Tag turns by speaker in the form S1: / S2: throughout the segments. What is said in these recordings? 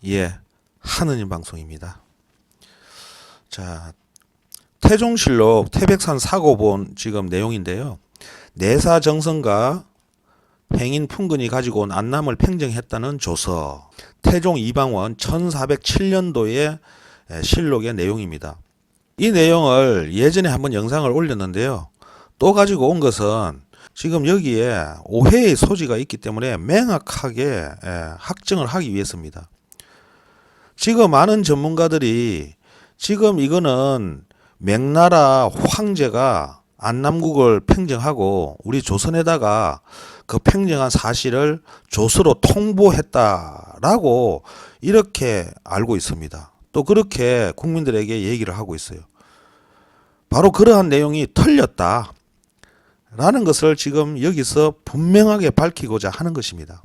S1: 예, 하느님 방송입니다. 자, 태종실록 태백산 사고본 지금 내용인데요. 내사정성과 행인 풍근이 가지고 온 안남을 팽정했다는 조서, 태종 이방원 1407년도의 실록의 내용입니다. 이 내용을 예전에 한번 영상을 올렸는데요. 또 가지고 온 것은 지금 여기에 오해의 소지가 있기 때문에 명확하게 확정을 하기 위해서입니다. 지금 많은 전문가들이 지금 이거는 명나라 황제가 안남국을 팽정하고 우리 조선에다가 그 팽정한 사실을 조서로 통보했다라고 이렇게 알고 있습니다. 또 그렇게 국민들에게 얘기를 하고 있어요. 바로 그러한 내용이 틀렸다 라는 것을 지금 여기서 분명하게 밝히고자 하는 것입니다.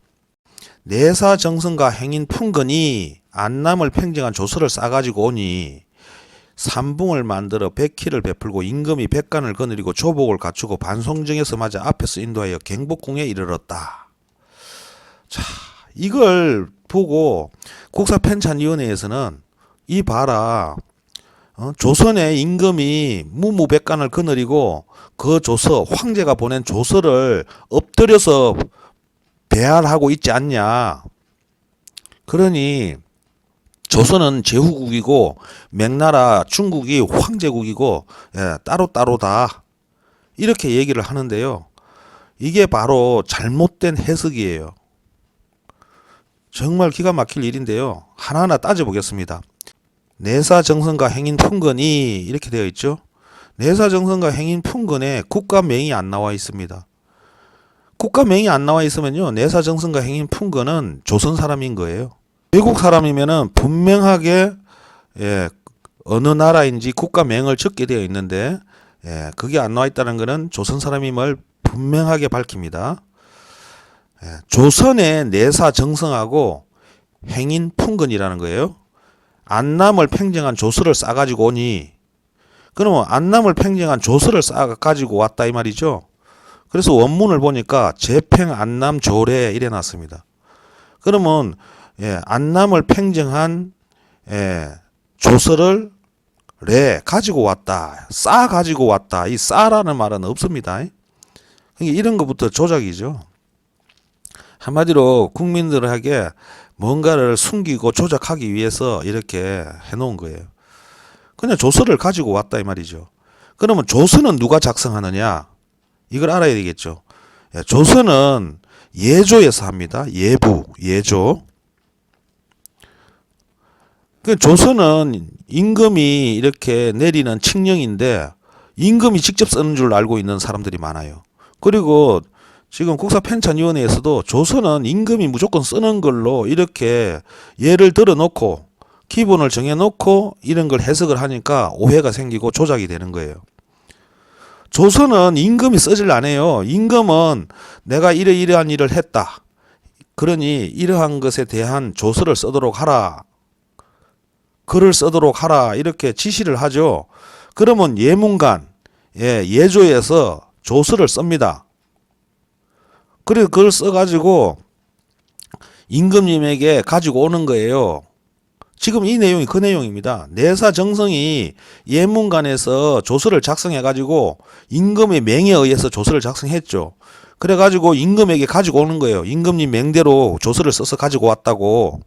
S1: 내사정성과 행인 풍건이 안남을 팽정한 조서를 싸가지고 오니 삼붕을 만들어 백희를 베풀고 임금이 백간을 거느리고 조복을 갖추고 반송정에서 맞아 앞에서 인도하여 갱복궁에 이르렀다. 자, 이걸 보고 국사편찬위원회에서는 이 봐라, 조선의 임금이 무무백간을 거느리고 그 조서, 황제가 보낸 조서를 엎드려서 배알하고 있지 않냐. 그러니 조선은 제후국이고 명나라 중국이 황제국이고 따로따로다 이렇게 얘기를 하는데요. 이게 바로 잘못된 해석이에요. 정말 기가 막힐 일인데요. 하나하나 따져보겠습니다. 내사정성과 행인풍건이 이렇게 되어 있죠. 내사정성과 행인풍건에 국가명이 안 나와 있습니다. 국가명이 안 나와 있으면요, 내사정성과 행인풍건은 조선 사람인 거예요. 외국 사람이면은 분명하게 어느 나라인지 국가명을 적게 되어 있는데 그게 안 나와 있다는 것은 조선 사람임을 분명하게 밝힙니다. 조선의 내사정성하고 행인풍건이라는 거예요. 안남을 팽정한 조서를 싸가지고 오니, 그러면 안남을 팽정한 조서를 싸가지고 왔다 이 말이죠. 그래서 원문을 보니까 재팽 안남 조례 이래 놨습니다. 그러면 안남을 팽정한 조서를 가지고 왔다, 싸 가지고 왔다. 이 싸라는 말은 없습니다. 그러니까 이런 것부터 조작이죠. 한마디로 국민들에게 뭔가를 숨기고 조작하기 위해서 이렇게 해놓은 거예요. 그냥 조서를 가지고 왔다 이 말이죠. 그러면 조서는 누가 작성하느냐? 이걸 알아야 되겠죠. 조서는 예조에서 합니다. 예조. 그 조서는 임금이 이렇게 내리는 칙령인데 임금이 직접 쓰는 줄 알고 있는 사람들이 많아요. 그리고 지금 국사편찬위원회에서도 조서는 임금이 무조건 쓰는 걸로 이렇게 예를 들어놓고 기본을 정해놓고 이런 걸 해석을 하니까 오해가 생기고 조작이 되는 거예요. 조서는 임금이 쓰질 않아요. 임금은 내가 이러이러한 일을 했다. 그러니 이러한 것에 대한 조서를 쓰도록 하라. 글을 쓰도록 하라. 이렇게 지시를 하죠. 그러면 예문관, 예조에서 조서를 씁니다. 그래서 그걸 써가지고 임금님에게 가지고 오는 거예요. 지금 이 내용이 그 내용입니다. 내사정성이 예문관에서 조서를 작성해가지고 임금의 명에 의해서 조서를 작성했죠. 그래가지고 임금에게 가지고 오는 거예요. 임금님 명대로 조서를 써서 가지고 왔다고.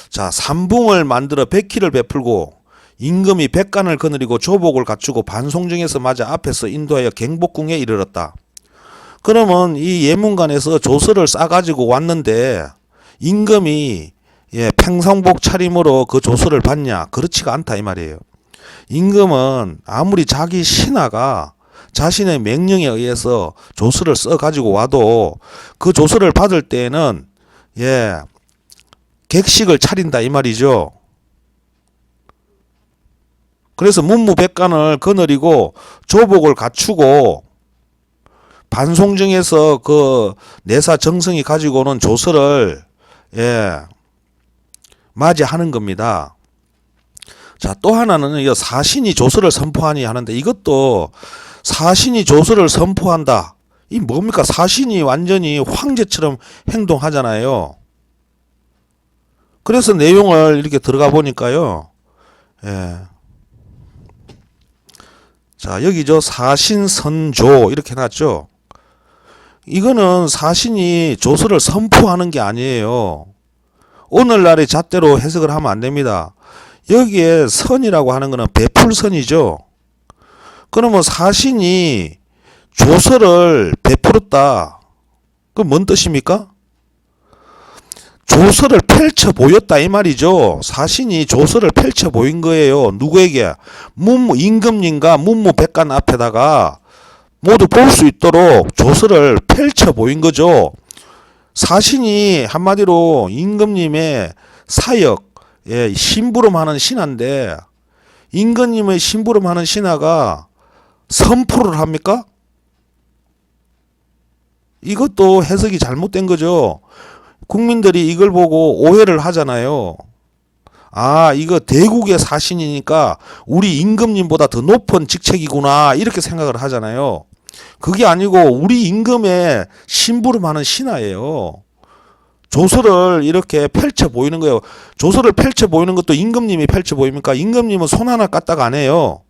S1: 자, 삼붕을 만들어 백희를 베풀고 임금이 백간을 거느리고 조복을 갖추고 반송정에서 맞아 앞에서 인도하여 갱복궁에 이르렀다. 그러면 이 예문관에서 조서를 싸가지고 왔는데 임금이 평상복 차림으로 그 조서를 받냐? 그렇지가 않다 이 말이에요. 임금은 아무리 자기 신하가 자신의 명령에 의해서 조서를 써가지고 와도 그 조서를 받을 때에는 객식을 차린다 이 말이죠. 그래서 문무백관을 거느리고 조복을 갖추고 반송정에서 그 내사정성이 가지고 오는 조서를 맞이하는 겁니다. 자, 또 하나는 사신이 조서를 선포하니 하는데 이것도 사신이 조서를 선포한다. 이 뭡니까? 사신이 완전히 황제처럼 행동하잖아요. 그래서 내용을 이렇게 들어가 보니까요. 예. 자, 여기죠. 사신선조 이렇게 해놨죠. 이거는 사신이 조서를 선포하는 게 아니에요. 오늘날의 잣대로 해석을 하면 안 됩니다. 여기에 선이라고 하는 거는 베풀선이죠. 그러면 사신이 조서를 베풀었다. 그건 뭔 뜻입니까? 조서를 펼쳐 보였다 이 말이죠. 사신이 조서를 펼쳐 보인 거예요. 누구에게? 임금님과 문무백관 앞에다가 모두 볼 수 있도록 조서를 펼쳐 보인 거죠. 사신이 한마디로 임금님의 사역, 심부름하는 신하인데 임금님의 심부름하는 신하가 선포를 합니까? 이것도 해석이 잘못된 거죠. 국민들이 이걸 보고 오해를 하잖아요. 아, 이거 대국의 사신이니까 우리 임금님보다 더 높은 직책이구나 이렇게 생각을 하잖아요. 그게 아니고 우리 임금의 심부름하는 신하예요. 조서를 이렇게 펼쳐 보이는 거예요. 조서를 펼쳐 보이는 것도 임금님이 펼쳐 보입니까? 임금님은 손 하나 까딱 안 해요.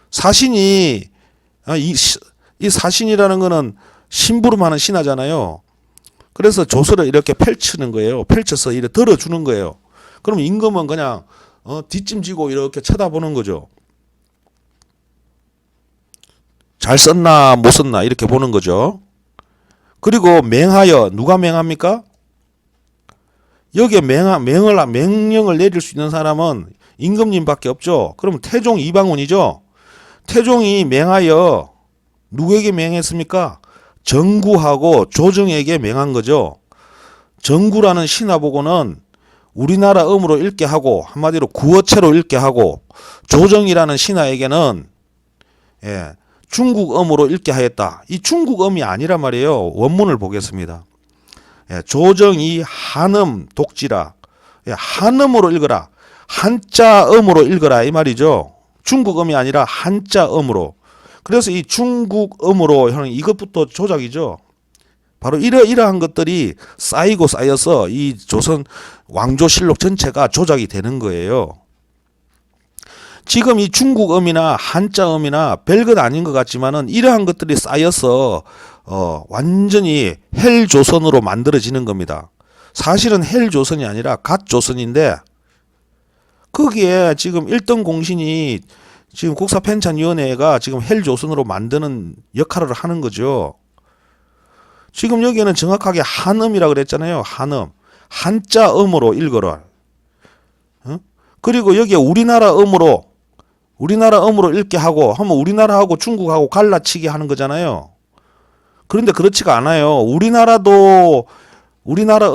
S1: 사신이 이 사신이라는 거는 심부름하는 신하잖아요. 그래서 조서를 이렇게 펼치는 거예요. 펼쳐서 이렇게 들어주는 거예요. 그럼 임금은 그냥 뒷짐지고 이렇게 쳐다보는 거죠. 잘 썼나 못 썼나 이렇게 보는 거죠. 그리고 맹하여 누가 맹합니까? 여기에 명령을 내릴 수 있는 사람은 임금님밖에 없죠. 그럼 태종 이방원이죠. 태종이 맹하여 누구에게 맹했습니까? 정구하고 조정에게 맹한 거죠. 정구라는 신하 보고는 우리나라 음으로 읽게 하고 한마디로 구어체로 읽게 하고 조정이라는 신하에게는 중국 음으로 읽게 하였다. 이 중국 음이 아니란 말이에요. 원문을 보겠습니다. 조정이 한음 독지라. 한음으로 읽어라. 한자 음으로 읽어라 이 말이죠. 중국 음이 아니라 한자 음으로. 그래서 이 중국 음으로 하는 이것부터 조작이죠. 바로 이러한 것들이 쌓이고 쌓여서 이 조선 왕조실록 전체가 조작이 되는 거예요. 지금 이 중국 음이나 한자 음이나 별것 아닌 것 같지만은 이러한 것들이 쌓여서 완전히 헬조선으로 만들어지는 겁니다. 사실은 헬조선이 아니라 갓조선인데 거기에 지금 1등 공신이 지금 국사편찬위원회가 지금 헬조선으로 만드는 역할을 하는 거죠. 지금 여기에는 정확하게 한음이라고 그랬잖아요. 한음. 한자 음으로 읽어라. 그리고 여기에 우리나라 음으로 읽게 하고 하면 우리나라하고 중국하고 갈라치기 하는 거잖아요. 그런데 그렇지가 않아요. 우리나라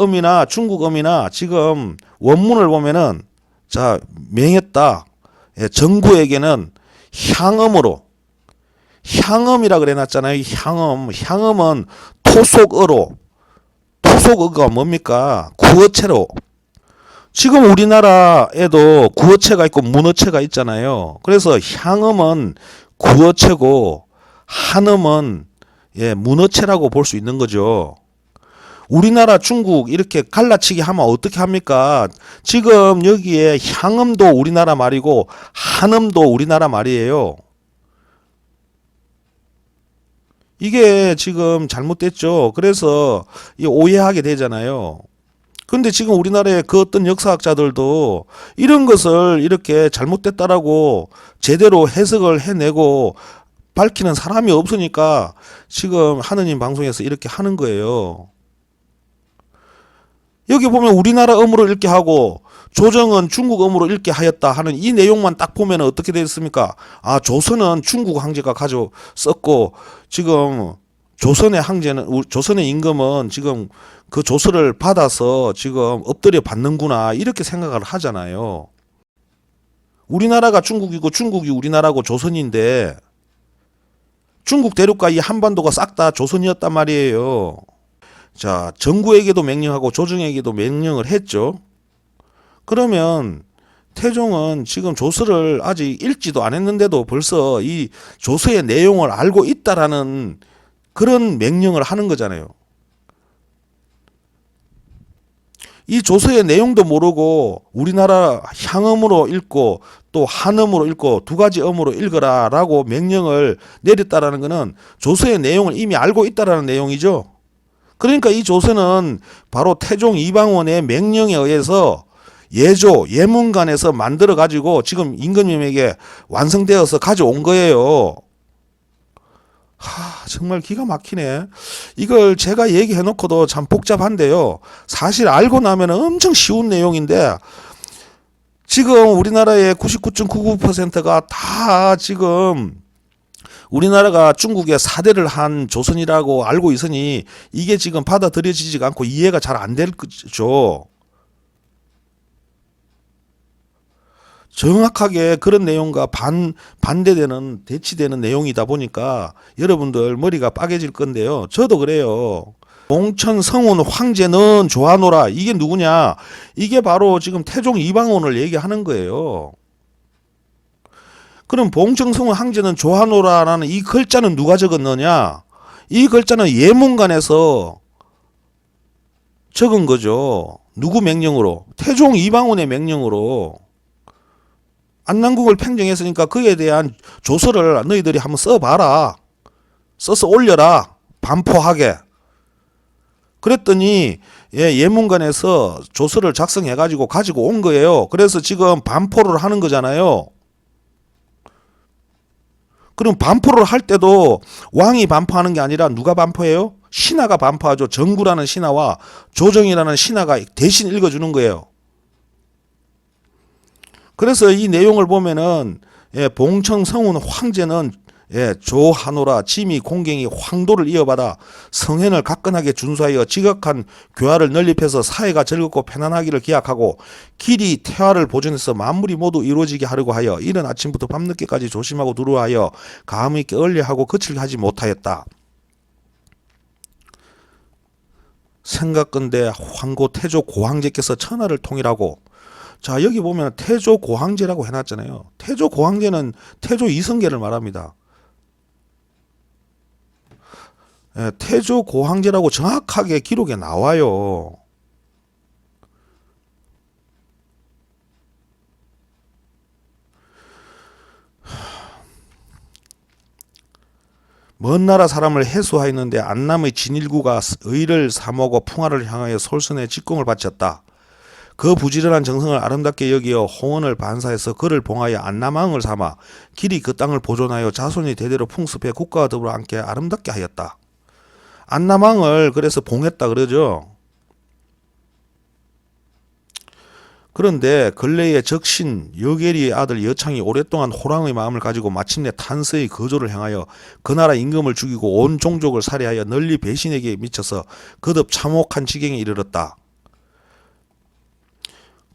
S1: 음이나 중국 음이나 지금 원문을 보면은 자, 명했다. 정부에게는 향음이라 그래 놨잖아요. 향음은 토속어가 뭡니까? 구어체로. 지금 우리나라에도 구어체가 있고 문어체가 있잖아요. 그래서 향음은 구어체고 한음은 문어체라고 볼 수 있는 거죠. 우리나라 중국 이렇게 갈라치기 하면 어떻게 합니까? 지금 여기에 향음도 우리나라 말이고 한음도 우리나라 말이에요. 이게 지금 잘못됐죠. 그래서 오해하게 되잖아요. 근데 지금 우리나라의 그 어떤 역사학자들도 이런 것을 이렇게 잘못됐다라고 제대로 해석을 해내고 밝히는 사람이 없으니까 지금 하느님 방송에서 이렇게 하는 거예요. 여기 보면 우리나라 음으로 읽게 하고 조정은 중국 음으로 읽게 하였다 하는 이 내용만 딱 보면 어떻게 되겠습니까? 아, 조선은 중국 황제가 가져 썼고 지금 조선의 임금은 지금 그 조서를 받아서 지금 엎드려 받는구나 이렇게 생각을 하잖아요. 우리나라가 중국이고 중국이 우리나라고 조선인데 중국 대륙과 이 한반도가 싹 다 조선이었단 말이에요. 자, 정구에게도 명령하고 조정에게도 명령을 했죠. 그러면 태종은 지금 조서를 아직 읽지도 않았는데도 벌써 이 조서의 내용을 알고 있다라는 그런 명령을 하는 거잖아요. 이 조서의 내용도 모르고 우리나라 향음으로 읽고 또 한음으로 읽고 두 가지 음으로 읽어라라고 명령을 내렸다라는 것은 조서의 내용을 이미 알고 있다라는 내용이죠. 그러니까 이 조서는 바로 태종 이방원의 명령에 의해서 예조, 예문관에서 만들어 가지고 지금 임금님에게 완성되어서 가져온 거예요. 정말 기가 막히네. 이걸 제가 얘기해 놓고도 참 복잡한데요. 사실 알고 나면 엄청 쉬운 내용인데 지금 우리나라의 99.99%가 다 지금 우리나라가 중국에 사대를 한 조선이라고 알고 있으니 이게 지금 받아들여지지가 않고 이해가 잘 안 될 거죠. 정확하게 그런 내용과 반대되는 대치되는 내용이다 보니까 여러분들 머리가 빠개질 건데요. 저도 그래요. 봉천 성운 황제는 좋아하노라. 이게 누구냐? 이게 바로 지금 태종 이방원을 얘기하는 거예요. 그럼 봉천 성운 황제는 좋아하노라라는 이 글자는 누가 적었느냐? 이 글자는 예문관에서 적은 거죠. 누구 명령으로? 태종 이방원의 명령으로. 안남국을 팽정했으니까 그에 대한 조서를 너희들이 한번 써봐라. 써서 올려라. 반포하게. 그랬더니 예문관에서 조서를 작성해가지고 가지고 온 거예요. 그래서 지금 반포를 하는 거잖아요. 그럼 반포를 할 때도 왕이 반포하는 게 아니라 누가 반포해요? 신하가 반포하죠. 정구라는 신하와 조정이라는 신하가 대신 읽어주는 거예요. 그래서 이 내용을 보면은 봉청 성운 황제는 조하노라 짐이 공경이 황도를 이어받아 성현을 가끈하게 준수하여 지극한 교화를 넓혀서 사회가 즐겁고 편안하기를 기약하고 길이 태화를 보존해서 만물이 모두 이루어지게 하려고 하여 이른 아침부터 밤늦게까지 조심하고 두루하여 가함 있게 얼려하고 거칠게 하지 못하였다. 생각건대 황고 태조 고황제께서 천하를 통일하고 자 여기 보면 태조 고황제라고 해놨잖아요. 태조 고황제는 태조 이성계를 말합니다. 태조 고황제라고 정확하게 기록에 나와요. 먼 나라 사람을 해수하였는데 안남의 진일구가 의를 삼오고 풍화를 향하여 솔선의 직공을 바쳤다. 그 부지런한 정성을 아름답게 여기어 홍원을 반사해서 그를 봉하여 안남왕을 삼아 길이 그 땅을 보존하여 자손이 대대로 풍습해 국가와 더불어 함께 아름답게 하였다. 안남왕을 그래서 봉했다 그러죠. 그런데 근래에 적신 여계리의 아들 여창이 오랫동안 호랑의 마음을 가지고 마침내 탄서의 거조를 향하여 그 나라 임금을 죽이고 온 종족을 살해하여 널리 배신에게 미쳐서 거듭 참혹한 지경에 이르렀다.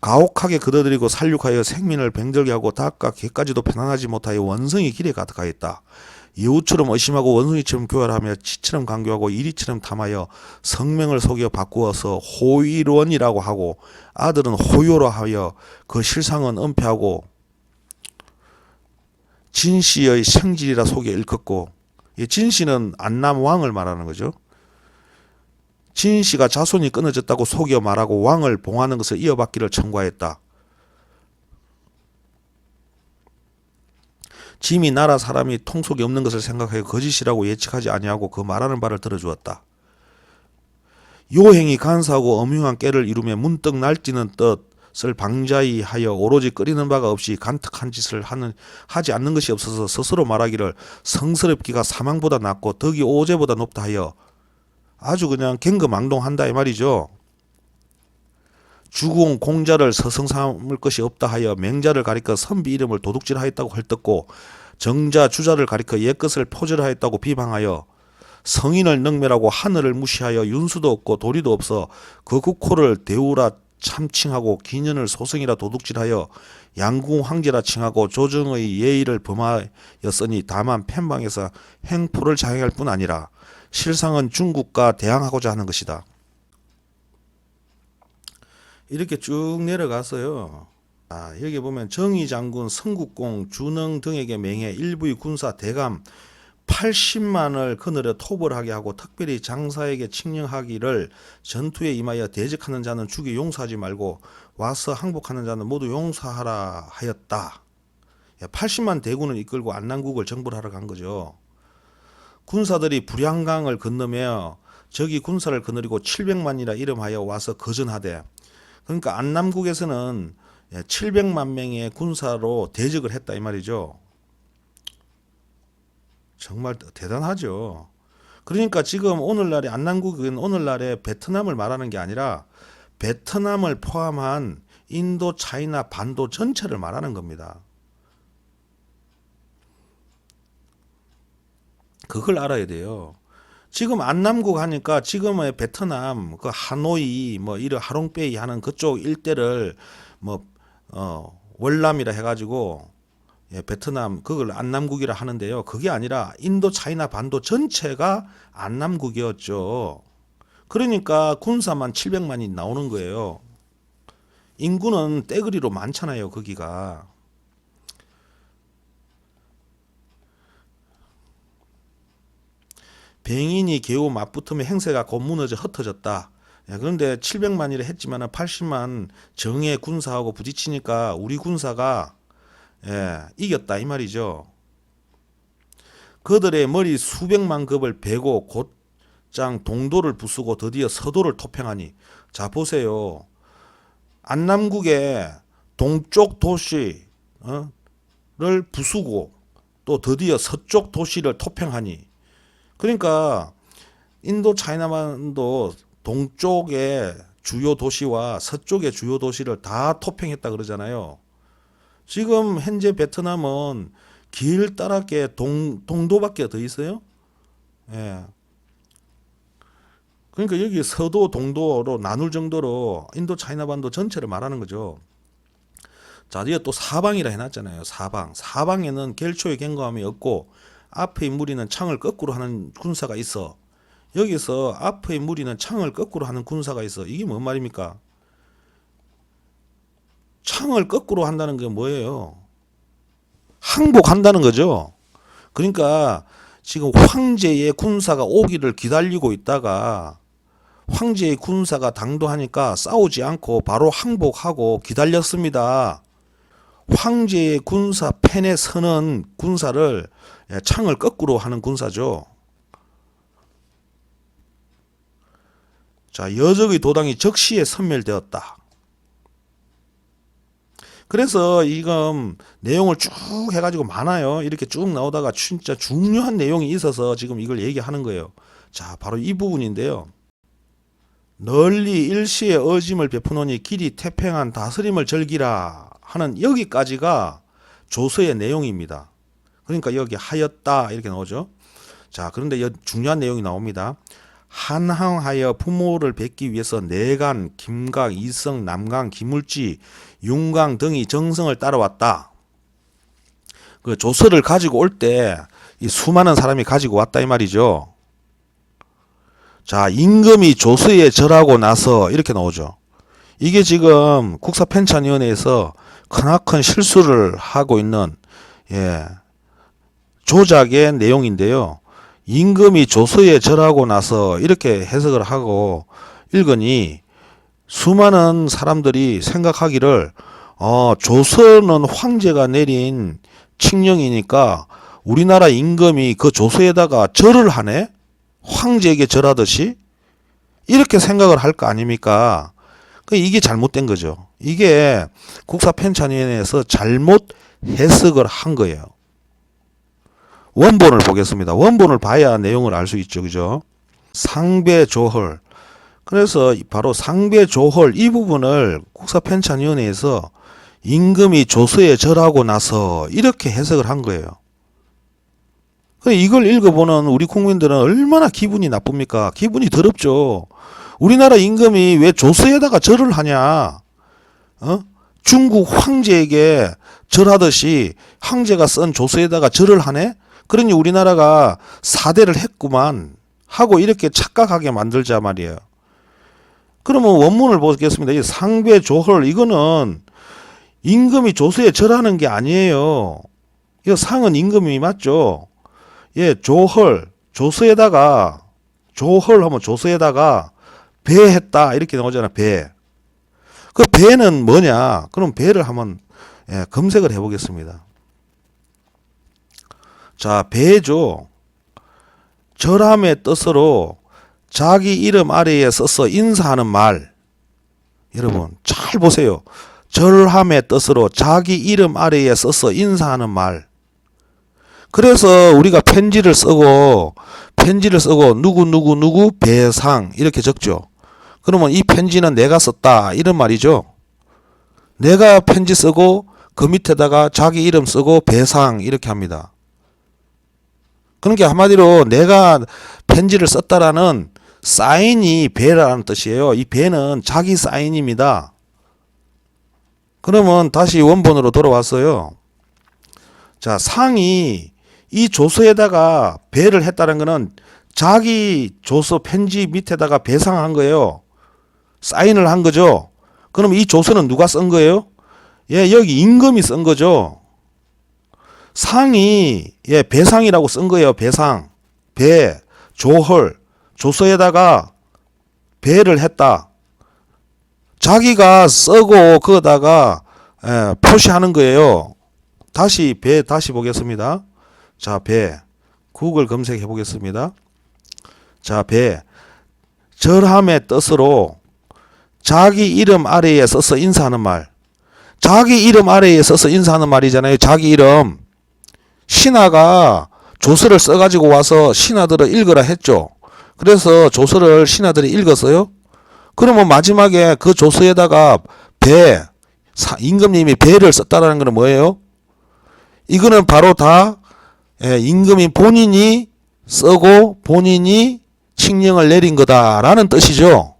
S1: 가혹하게 거둬들이고 살육하여 생민을 병들게 하고 닭과 개까지도 편안하지 못하여 원성이 길에 가득하였다. 여우처럼 의심하고 원숭이처럼 교활하며 치처럼 강교하고 이리처럼 탐하여 성명을 속여 바꾸어서 호일원이라고 하고 아들은 호요로 하여 그 실상은 은폐하고 진씨의 생질이라 속여 일컫고 진씨는 안남왕을 말하는 거죠. 진씨가 자손이 끊어졌다고 속여 말하고 왕을 봉하는 것을 이어받기를 청구하였다. 짐이 나라 사람이 통속이 없는 것을 생각하여 거짓이라고 예측하지 아니하고 그 말하는 바를 들어주었다. 요행이 간사하고 엄흉한 깨를 이루며 문득 날뛰는 뜻을 방자히 하여 오로지 끓이는 바가 없이 간특한 짓을 하지 않는 것이 없어서 스스로 말하기를 성스럽기가 사망보다 낫고 덕이 오제보다 높다 하여 아주 그냥 갱거망동한다 이 말이죠. 주공 공자를 서성 삼을 것이 없다 하여 맹자를 가리켜 선비 이름을 도둑질하였다고 헐뜯고 정자 주자를 가리켜 옛것을 포절하였다고 비방하여 성인을 능멸하고 하늘을 무시하여 윤수도 없고 도리도 없어 그 국호를 대우라 참칭하고 기년을 소승이라 도둑질하여 양궁 황제라 칭하고 조정의 예의를 범하였으니 다만 펜방에서 행포를 자행할 뿐 아니라 실상은 중국과 대항하고자 하는 것이다. 이렇게 쭉 내려가서요. 여기 보면 정의장군, 성국공, 준흥 등에게 맹해 일부의 군사 대감 80만을 그늘에 토벌하게 하고 특별히 장사에게 칙령하기를 전투에 임하여 대적하는 자는 죽여 용서하지 말고 와서 항복하는 자는 모두 용서하라 하였다. 80만 대군을 이끌고 안남국을 정벌하러 간 거죠. 군사들이 불양강을 건너며 적이 군사를 거느리고 700만이라 이름하여 와서 거전하되, 그러니까 안남국에서는 700만 명의 군사로 대적을 했다 이 말이죠. 정말 대단하죠. 그러니까 지금 오늘날의 안남국은 오늘날의 베트남을 말하는 게 아니라 베트남을 포함한 인도, 차이나, 반도 전체를 말하는 겁니다. 그걸 알아야 돼요. 지금 안남국 하니까 지금의 베트남, 그 하노이, 뭐 이런 하롱베이 하는 그쪽 일대를 뭐 월남이라 해가지고 베트남 그걸 안남국이라 하는데요. 그게 아니라 인도, 차이나, 반도 전체가 안남국이었죠. 그러니까 군사만 700만이 나오는 거예요. 인구는 떼거리로 많잖아요. 거기가. 병인이 개우 맞붙으며 행세가 곧 무너져 흩어졌다. 그런데 700만이라 했지만 80만 정예 군사하고 부딪히니까 우리 군사가 이겼다 이 말이죠. 그들의 머리 수백만 급을 베고 곧장 동도를 부수고 드디어 서도를 토평하니, 자 보세요. 안남국의 동쪽 도시를 부수고 또 드디어 서쪽 도시를 토평하니, 그러니까 인도 차이나만도 동쪽의 주요 도시와 서쪽의 주요 도시를 다 토평했다 그러잖아요. 지금 현재 베트남은 길 따랗게 동도밖에 더 있어요. 그러니까 여기 서도 동도로 나눌 정도로 인도 차이나반도 전체를 말하는 거죠. 자, 뒤에 또 사방이라 해놨잖아요. 사방에는 결초의 경고함이 없고 앞의 무리는 창을 거꾸로 하는 군사가 있어. 여기서 앞의 무리는 창을 거꾸로 하는 군사가 있어. 이게 뭔 말입니까? 창을 거꾸로 한다는 게 뭐예요? 항복한다는 거죠. 그러니까 지금 황제의 군사가 오기를 기다리고 있다가 황제의 군사가 당도하니까 싸우지 않고 바로 항복하고 기다렸습니다. 황제의 군사 펜에 서는 군사를 창을 거꾸로 하는 군사죠. 자, 여적의 도당이 적시에 섬멸되었다. 그래서 이금 내용을 쭉 해가지고 많아요. 이렇게 쭉 나오다가 진짜 중요한 내용이 있어서 지금 이걸 얘기하는 거예요. 자, 바로 이 부분인데요. 널리 일시에 어짐을 베푸노니 길이 태평한 다스림을 즐기라 하는 여기까지가 조서의 내용입니다. 그러니까 여기 하였다 이렇게 나오죠. 자, 그런데 중요한 내용이 나옵니다. 한항하여 부모를 뵙기 위해서 내간, 김강, 이성, 남강, 기물지, 윤강 등이 정성을 따라왔다. 그 조서를 가지고 올 때 이 수많은 사람이 가지고 왔다 이 말이죠. 자, 임금이 조서에 절하고 나서 이렇게 나오죠. 이게 지금 국사편찬위원회에서 크나큰 실수를 하고 있는 조작의 내용인데요. 임금이 조서에 절하고 나서 이렇게 해석을 하고 읽으니 수많은 사람들이 생각하기를 조서는 황제가 내린 칙령이니까 우리나라 임금이 그 조서에다가 절을 하네? 황제에게 절하듯이? 이렇게 생각을 할 거 아닙니까? 이게 잘못된 거죠. 이게 국사편찬위원회에서 잘못 해석을 한 거예요. 원본을 보겠습니다. 원본을 봐야 내용을 알 수 있죠. 그죠? 상배조헐. 그래서 바로 상배조헐 이 부분을 국사편찬위원회에서 임금이 조서에 절하고 나서 이렇게 해석을 한 거예요. 이걸 읽어보는 우리 국민들은 얼마나 기분이 나쁩니까? 기분이 더럽죠. 우리나라 임금이 왜 조서에다가 절을 하냐? 중국 황제에게 절하듯이 황제가 쓴 조서에다가 절을 하네? 그러니 우리나라가 사대를 했구만 하고 이렇게 착각하게 만들자 말이에요. 그러면 원문을 보겠습니다. 이 상배조헐 이거는 임금이 조서에 절하는 게 아니에요. 이 상은 임금이 맞죠. 예, 조헐, 조서에다가 조헐 하면 조서에다가 배했다 이렇게 나오잖아. 배. 그 배는 뭐냐? 그럼 배를 한번 검색을 해보겠습니다. 자, 배죠. 절함의 뜻으로 자기 이름 아래에 써서 인사하는 말. 여러분 잘 보세요. 절함의 뜻으로 자기 이름 아래에 써서 인사하는 말. 그래서 우리가 편지를 쓰고 누구 배상 이렇게 적죠. 그러면 이 편지는 내가 썼다 이런 말이죠. 내가 편지 쓰고 그 밑에다가 자기 이름 쓰고 배상 이렇게 합니다. 그러니까 한마디로 내가 편지를 썼다라는 사인이 배라는 뜻이에요. 이 배는 자기 사인입니다. 그러면 다시 원본으로 돌아왔어요. 자, 상이 이 조서에다가 배를 했다는 것은 자기 조서 편지 밑에다가 배상한 거예요. 사인을 한 거죠. 그럼 이 조서는 누가 쓴 거예요? 예, 여기 임금이 쓴 거죠. 상이 배상이라고 쓴 거예요. 배상. 배, 조헐, 조서에다가 배를 했다. 자기가 쓰고 거기다가 표시하는 거예요. 다시 보겠습니다. 자, 배. 구글 검색해 보겠습니다. 자, 배. 절함의 뜻으로 자기 이름 아래에 써서 인사하는 말. 자기 이름 아래에 써서 인사하는 말이잖아요. 자기 이름. 신하가 조서를 써가지고 와서 신하들을 읽으라 했죠. 그래서 조서를 신하들이 읽었어요. 그러면 마지막에 그 조서에다가 임금님이 배를 썼다라는 것은 뭐예요? 이거는 바로 다 임금이 본인이 쓰고 본인이 칙령을 내린 거다라는 뜻이죠.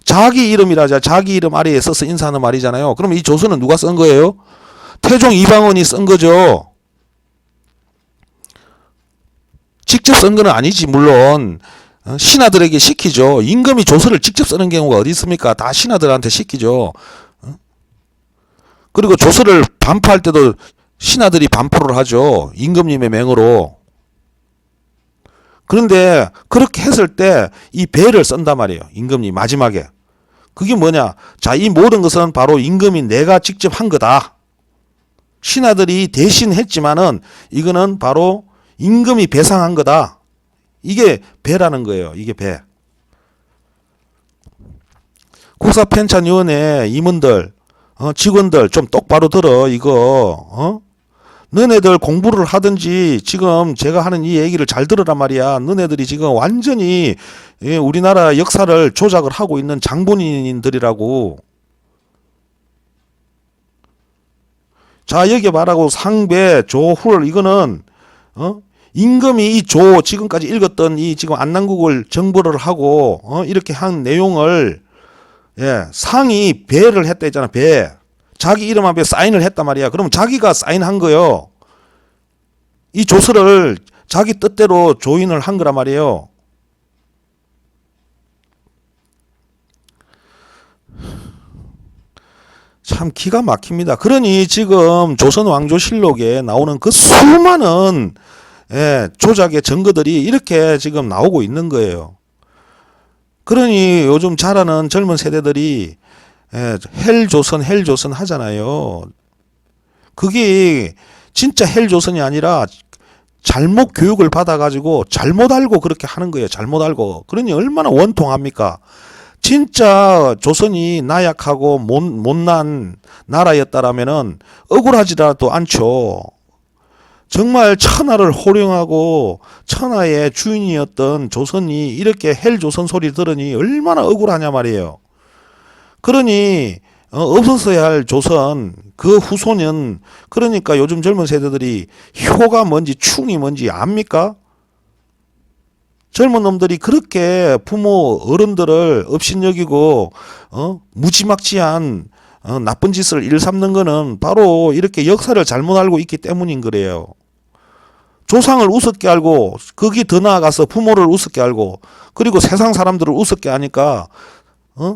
S1: 자기 이름이라자 자기 이름 아래에 써서 인사하는 말이잖아요. 그럼 이 조서는 누가 쓴 거예요? 태종 이방원이 쓴 거죠. 직접 쓴 건 아니지. 물론 신하들에게 시키죠. 임금이 조서를 직접 쓰는 경우가 어디 있습니까? 다 신하들한테 시키죠. 그리고 조서를 반포할 때도 신하들이 반포를 하죠. 임금님의 맹으로. 그런데 그렇게 했을 때 이 배를 쓴단 말이에요. 임금님 마지막에. 그게 뭐냐? 자, 이 모든 것은 바로 임금이 내가 직접 한 거다. 신하들이 대신 했지만은 이거는 바로 임금이 배상한 거다. 이게 배라는 거예요. 이게 배. 국사편찬위원회 임원들, 직원들 좀 똑바로 들어. 이거 너네들 공부를 하든지 지금 제가 하는 이 얘기를 잘 들으란 말이야. 너네들이 지금 완전히 우리나라 역사를 조작을 하고 있는 장본인들이라고. 자, 여기 말하고 상배, 조훌 이거는 임금이 이 지금까지 읽었던 이 지금 안남국을 정벌을 하고 이렇게 한 내용을 상이 배를 했다 했잖아. 배. 자기 이름 앞에 사인을 했단 말이야. 그럼 자기가 사인한 거요. 이 조서를 자기 뜻대로 조인을 한 거란 말이에요. 참 기가 막힙니다. 그러니 지금 조선왕조실록에 나오는 그 수많은 조작의 증거들이 이렇게 지금 나오고 있는 거예요. 그러니 요즘 자라는 젊은 세대들이 헬조선 하잖아요. 그게 진짜 헬조선이 아니라 잘못 교육을 받아가지고 잘못 알고 그렇게 하는 거예요. 잘못 알고. 그러니 얼마나 원통합니까? 진짜 조선이 나약하고 못난 나라였다라면은 억울하지라도 않죠. 정말 천하를 호령하고 천하의 주인이었던 조선이 이렇게 헬조선 소리 들으니 얼마나 억울하냐 말이에요. 그러니 없었어야 할 조선 그 후손은 그러니까 요즘 젊은 세대들이 효가 뭔지 충이 뭔지 압니까? 젊은 놈들이 그렇게 부모 어른들을 업신여기고 무지막지한 나쁜 짓을 일삼는 거는 바로 이렇게 역사를 잘못 알고 있기 때문인 거래요. 조상을 우습게 알고 거기 더 나아가서 부모를 우습게 알고 그리고 세상 사람들을 우습게 하니까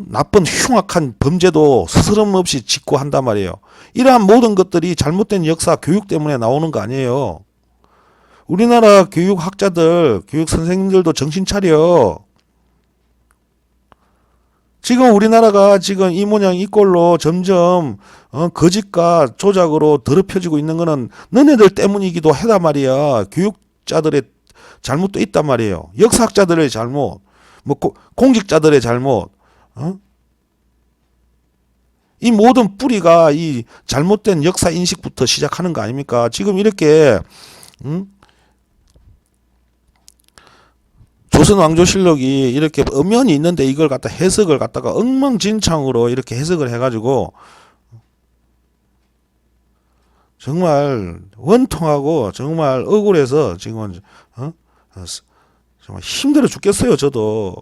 S1: 나쁜 흉악한 범죄도 스스럼 없이 짓고 한단 말이에요. 이러한 모든 것들이 잘못된 역사 교육 때문에 나오는 거 아니에요. 우리나라 교육학자들, 교육 선생님들도 정신 차려. 지금 우리나라가 지금 이 모양 이 꼴로 점점 거짓과 조작으로 더럽혀지고 있는 거는 너네들 때문이기도 하단 말이야. 교육자들의 잘못도 있단 말이에요. 역사학자들의 잘못, 뭐 공직자들의 잘못. 이 모든 뿌리가 이 잘못된 역사 인식부터 시작하는 거 아닙니까? 지금 이렇게 조선 왕조실록이 이렇게 엄연히 있는데 이걸 갖다 해석을 갖다가 엉망진창으로 이렇게 해석을 해가지고 정말 원통하고 정말 억울해서 지금 정말 힘들어 죽겠어요. 저도.